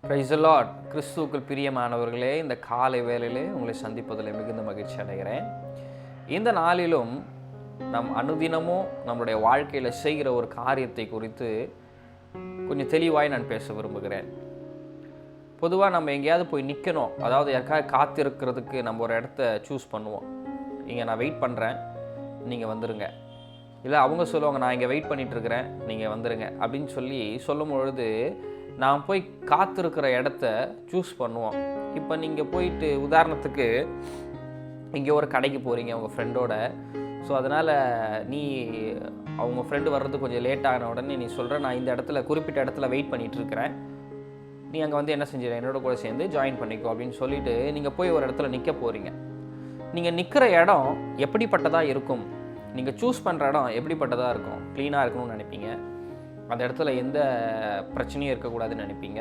Praise the Lord. கிறிஸ்துவுக்குள் பிரியமானவர்களே, இந்த காலை வேளையிலே உங்களை சந்திப்பதில் மிகுந்த மகிழ்ச்சி அடைகிறேன். இந்த நாளிலும் நம் அனுதினமும் நம்முடைய வாழ்க்கையில் செய்கிற ஒரு காரியத்தை குறித்து கொஞ்சம் தெளிவாய் நான் பேச விரும்புகிறேன். பொதுவாக நம்ம எங்கேயாவது போய் நிற்கணும், அதாவது யாருக்காக காத்திருக்கிறதுக்கு நம்ம ஒரு இடத்த சூஸ் பண்ணுவோம். இங்கே நான் வெயிட் பண்ணுறேன், நீங்கள் வந்துடுங்க. இல்லை அவங்க சொல்லுவாங்க, நான் இங்கே வெயிட் பண்ணிகிட்ருக்கிறேன், நீங்கள் வந்துடுங்க அப்படின்னு சொல்லும் பொழுது நான் போய் காத்திருக்கிற இடத்த சூஸ் பண்ணுவோம். இப்போ நீங்கள் போயிட்டு உதாரணத்துக்கு இங்கே ஒரு கடைக்கு போகிறீங்க உங்கள் ஃப்ரெண்டோட. ஸோ அதனால் அவங்க ஃப்ரெண்டு வர்றது கொஞ்சம் லேட் ஆன உடனே நீ சொல்கிற, நான் இந்த இடத்துல குறிப்பிட்ட இடத்துல வெயிட் பண்ணிகிட்ருக்கிறேன், நீ அங்கே வந்து என்ன செஞ்சிட, என்னோட கூட சேர்ந்து ஜாயின் பண்ணிக்கோ அப்படின்னு சொல்லிவிட்டு நீங்கள் போய் ஒரு இடத்துல நிற்க போகிறீங்க. நீங்கள் நிற்கிற இடம் எப்படிப்பட்டதாக இருக்கும்? நீங்கள் சூஸ் பண்ணுற இடம் எப்படிப்பட்டதாக இருக்கும்? க்ளீனாக இருக்கணும்னு நினைப்பீங்க, அந்த இடத்துல எந்த பிரச்சனையும் இருக்கக்கூடாதுன்னு நினைப்பீங்க,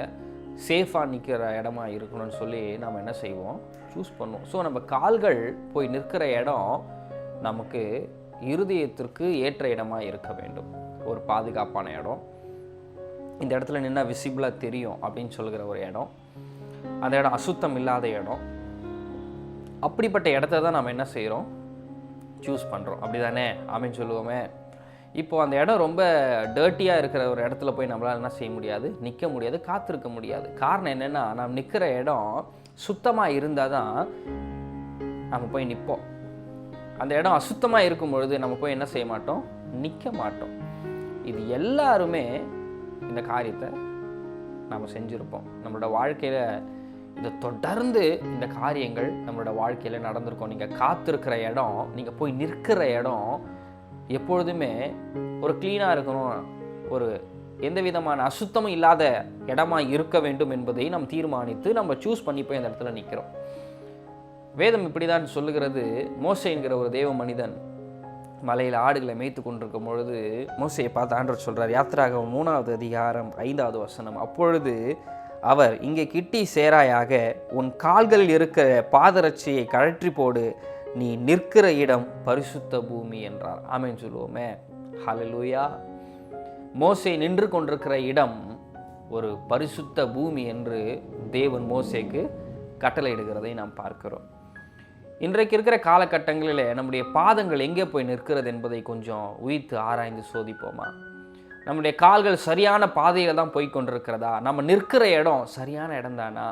சேஃபாக நிற்கிற இடமா இருக்கணும்னு சொல்லி நம்ம என்ன செய்வோம், சூஸ் பண்ணுவோம். ஸோ நம்ம கால்கள் போய் நிற்கிற இடம் நமக்கு இருதயத்திற்கு ஏற்ற இடமாக இருக்க வேண்டும். ஒரு பாதுகாப்பான இடம், இந்த இடத்துல நின்னா விசிபிளாக தெரியும் அப்படின்னு சொல்கிற ஒரு இடம், அந்த இடம் அசுத்தம் இல்லாத இடம். அப்படிப்பட்ட இடத்த தான் நம்ம என்ன செய்கிறோம், சூஸ் பண்ணுறோம். அப்படி தானே? ஆமேன்னு சொல்லுவோமே. இப்போது அந்த இடம் ரொம்ப டர்ட்டியாக இருக்கிற ஒரு இடத்துல போய் நம்மளால் என்ன செய்ய முடியாது, நிற்க முடியாது, காத்திருக்க முடியாது. காரணம் என்னென்னா, நம்ம நிற்கிற இடம் சுத்தமாக இருந்தால் தான் நம்ம போய் நிற்போம். அந்த இடம் அசுத்தமாக இருக்கும் பொழுது நம்ம போய் என்ன செய்ய மாட்டோம், நிற்க மாட்டோம். இது எல்லாருமே இந்த காரியத்தை நாம் செஞ்சுருப்போம். நம்மளோட வாழ்க்கையில் இதை தொடர்ந்து இந்த காரியங்கள் நம்மளோட வாழ்க்கையில் நடந்திருக்கும். நீங்கள் காத்திருக்கிற இடம், நீங்கள் போய் நிற்கிற இடம் எப்பொழுதுமே ஒரு க்ளீனாக இருக்கணும், ஒரு எந்த விதமான அசுத்தமும் இல்லாத இடமா இருக்க வேண்டும் என்பதை நாம் தீர்மானித்து நம்ம சூஸ் பண்ணி போய் அந்த இடத்துல நிற்கிறோம். வேதம் இப்படி தான் சொல்லுகிறது. மோசே என்கிற ஒரு தேவ மனிதன் மலையில் ஆடுகளை மேய்த்து கொண்டிருக்கும் பொழுது மோசையை பார்த்து ஆண்டவர் சொல்கிறார், யாத்திராகமம் 3வது அதிகாரம் 5வது வசனம், அப்பொழுது அவர், இங்கே கிட்டி சேராயாக, உன் கால்களில் இருக்கிற பாதரட்சியை கழற்றி போடு, நீ நிற்கிற இடம் பரிசுத்த பூமி என்றார். ஆமென் சொல்லுவோமே. ஹல்லேலூயா. மோசே நின்று கொண்டிருக்கிற இடம் ஒரு பரிசுத்த பூமி என்று தேவன் மோசேக்கு கட்டளையிடுகிறதை நாம் பார்க்கிறோம். இன்றைக்கு இருக்கிற காலகட்டங்களில் நம்முடைய பாதங்கள் எங்கே போய் நிற்கிறது என்பதை கொஞ்சம் உயிர்த்து ஆராய்ந்து சோதிப்போமா? நம்முடைய கால்கள் சரியான பாதையில் தான் போய் கொண்டிருக்கிறதா? நம்ம நிற்கிற இடம் சரியான இடம் தானா?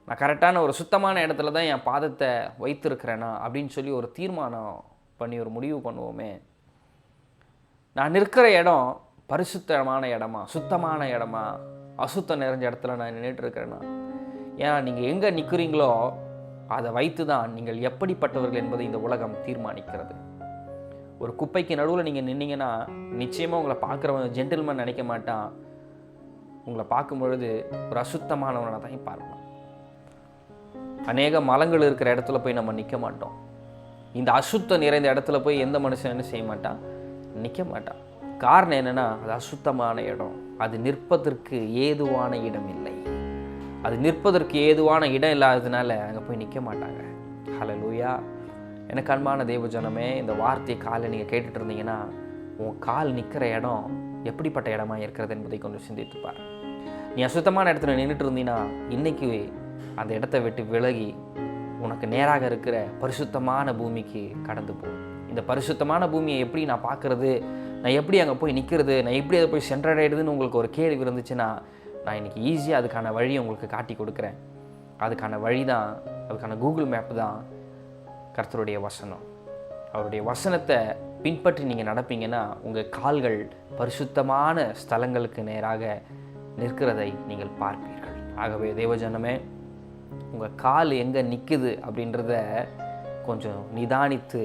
நான் கரெக்டான ஒரு சுத்தமான இடத்துல தான் என் பாதத்தை வைத்திருக்கிறேனா அப்படின்னு சொல்லி ஒரு தீர்மானம் பண்ணி ஒரு முடிவு பண்ணுவோமே. நான் நிற்கிற இடம் பரிசுத்தமான இடமா, சுத்தமான இடமா, அசுத்தம் நிறைஞ்ச இடத்துல நான் நின்றுட்டு இருக்கிறேன்னா? ஏன்னா நீங்கள் எங்கே நிற்கிறீங்களோ அதை வைத்து தான் நீங்கள் எப்படிப்பட்டவர்கள் என்பதை இந்த உலகம் தீர்மானிக்கிறது. ஒரு குப்பைக்கு நடுவில் நீங்கள் நின்னீங்கன்னா நிச்சயமாக உங்களை பார்க்குறவன் ஜென்டில்மேன் நினைக்க மாட்டான். உங்களை பார்க்கும் பொழுது ஒரு அசுத்தமானவனை தான் பார்ப்பான். அநேக மலங்கள் இருக்கிற இடத்துல போய் நம்ம நிற்க மாட்டோம். இந்த அசுத்தம் நிறைந்த இடத்துல போய் எந்த மனுஷன் என்ன செய்ய மாட்டான், நிற்க மாட்டான். காரணம் என்னென்னா, அது அசுத்தமான இடம், அது நிற்பதற்கு ஏதுவான இடம் இல்லை. அது நிற்பதற்கு ஏதுவான இடம் இல்லாததுனால அங்கே போய் நிற்க மாட்டாங்க. ஹல்லேலூயா. எனக்கு அன்பான தேவஜனமே, இந்த வார்த்தையை காலை நீங்கள் கேட்டுட்டு இருந்தீங்கன்னா, உன் கால் நிற்கிற இடம் எப்படிப்பட்ட இடமா இருக்கிறது என்பதை கொஞ்சம் சிந்தித்துப்பார். நீ அசுத்தமான இடத்துல நின்றுட்டு இருந்தீங்கன்னா இன்றைக்கி அந்த இடத்த விட்டு விலகி உனக்கு நேராக இருக்கிற பரிசுத்தமான பூமிக்கு கடந்து போ. இந்த பரிசுத்தமான பூமியை எப்படி நான் பார்க்குறது, நான் எப்படி அங்கே போய் நிற்கிறது, நான் எப்படி அதை போய் சென்றடையிறதுன்னு உங்களுக்கு ஒரு கேள்வி இருந்துச்சுன்னா, நான் இன்றைக்கி ஈஸியாக அதுக்கான வழியை உங்களுக்கு காட்டி கொடுக்குறேன். அதுக்கான வழி தான், அதுக்கான கூகுள் மேப் தான் கர்த்தருடைய வசனம். அவருடைய வசனத்தை பின்பற்றி நீங்கள் நடப்பீங்கன்னா உங்கள் கால்கள் பரிசுத்தமான ஸ்தலங்களுக்கு நேராக நிற்கிறதை நீங்கள் பார்ப்பீர்கள். ஆகவே தேவஜனமே, உங்கள் கால் எங்கே நிற்குது அப்படின்றத கொஞ்சம் நிதானித்து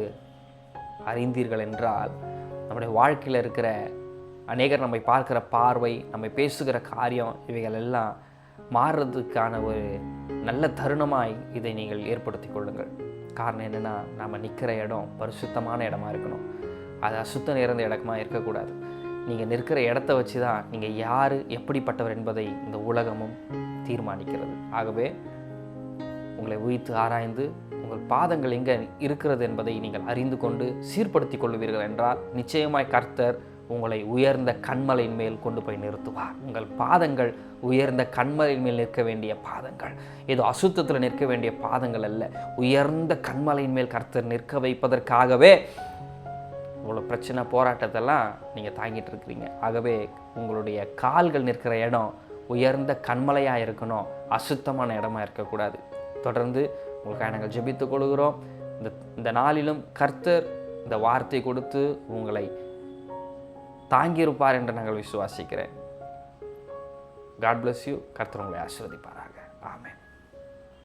அறிந்தீர்கள் என்றால், நம்முடைய வாழ்க்கையில் இருக்கிற அநேகர் நம்மை பார்க்குற பார்வை, நம்மை பேசுகிற காரியம், இவைகள் எல்லாம் மாறுறதுக்கான ஒரு நல்ல தருணமாய் இதை நீங்கள் ஏற்படுத்தி கொள்ளுங்கள். காரணம் என்னென்னா, நாம் நிற்கிற இடம் பரிசுத்தமான இடமா இருக்கணும். அது அசுத்தம் நிறைந்த இடமா இருக்கக்கூடாது. நீங்கள் நிற்கிற இடத்த வச்சு தான் நீங்கள் யார், எப்படிப்பட்டவர் என்பதை இந்த உலகமும் தீர்மானிக்கிறது. ஆகவே உங்களை உயிர்த்து ஆராய்ந்து உங்கள் பாதங்கள் எங்கே இருக்கிறது என்பதை நீங்கள் அறிந்து கொண்டு சீர்படுத்தி கொள்வீர்கள் என்றால் நிச்சயமாய் கர்த்தர் உங்களை உயர்ந்த கன்மலையின் மேல் கொண்டு போய் நிறுத்துவார். உங்கள் பாதங்கள் உயர்ந்த கன்மலையின் மேல் நிற்க வேண்டிய பாதங்கள், ஏதோ அசுத்தத்தில் நிற்க வேண்டிய பாதங்கள் அல்ல. உயர்ந்த கன்மலையின் மேல் கர்த்தர் நிற்க வைப்பதற்காகவே இவ்வளோ பிரச்சனை போராட்டத்தெல்லாம் நீங்கள் தாங்கிட்டு இருக்கிறீங்க. ஆகவே உங்களுடைய கால்கள் நிற்கிற இடம் உயர்ந்த கன்மலையாக இருக்கணும், அசுத்தமான இடமா இருக்கக்கூடாது. தொடர்ந்து உங்களுக்காக நாங்கள் ஜெபித்துக் கொள்கிறோம். இந்த நாளிலும் கர்த்தர் இந்த வார்த்தை கொடுத்து உங்களை தாங்கியிருப்பார் என்று நாங்கள் விசுவாசிக்கிறேன். God bless you. கர்த்தர் உங்களை ஆசீர்வதிப்பாராக. ஆமென்.